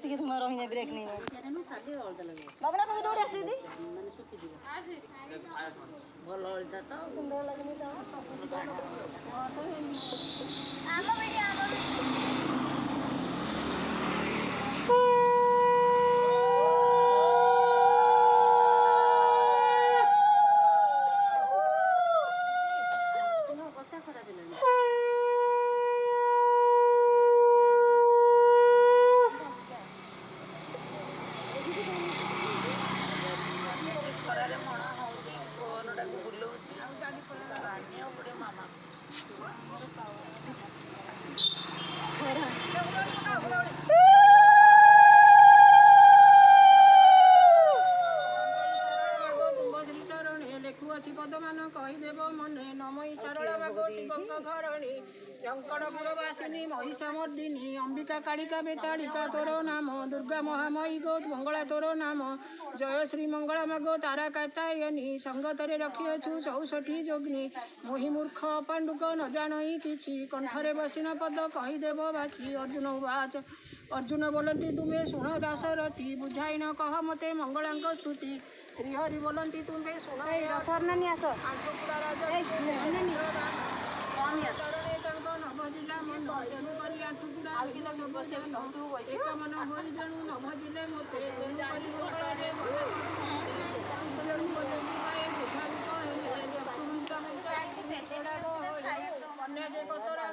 ଟିକେ ସମୟ ରହିଯାଏ ବ୍ରେକ୍ ନେଇ ବାବା ନା ଦୌଡ଼ି ଆସୁଛି ଭଲ ଅଳିତା ତ ସୁନ୍ଦର ଲାଗୁନି ଖରାରେ ମଣା ହଉଛି ଫୋନଟାକୁ ବୁଲଉଛି ରାନିଆ ପଡେ ମାମା ଲେଖୁଅଛି ପଦମାନ କହିଦେବ ମନେ ନମଇ ଶାରଳା ବାଗ ଶିବଙ୍କ ଘରଣୀ ଜଙ୍କଡ଼ପୁରବାସିନୀ ମହିଷାମର୍ଦିନୀ ଅମ୍ବିକା କାଳିକା ବେତାଳିକା ତୋର ନାମ ଦୁର୍ଗା ମହାମୟୀ ଗୋ ମଙ୍ଗଳା ତୋର ନାମ ଜୟ ଶ୍ରୀ ମଙ୍ଗଳା ମାଗୋ ତାରା କାତାୟନୀ ସଙ୍ଗତରେ ରଖିଅଛୁ 64 ଯୋଗ୍ନୀ ମୋହି ମୂର୍ଖ ପାଣ୍ଡୁକ ନ ଜାଣଇ କିଛି କଣ୍ଠରେ ବସିନ ପଦ କହିଦେବ ବାଛି ଅର୍ଜୁନ ଉବାଚ ଅର୍ଜୁନ ବୋଲନ୍ତି ତୁମେ ଶୁଣ ଦାଶରଥୀ ବୁଝାଇ ନ କହ ମୋତେ ମଙ୍ଗଳାଙ୍କ ସ୍ତୁତି ଶ୍ରୀହରି ବୋଲନ୍ତି ତୁମେ ଶୁଣ ତାଙ୍କ ନଭଜିଲା ମନ୍ଦ ତେଣୁ କରି ଆଣ୍ଠୁପୁରା ଏକ ମନ ହୋଇ ଜଣୁ ନଭଜିଲେ ମୋତେ ଅନ୍ୟ ଯେ କତରା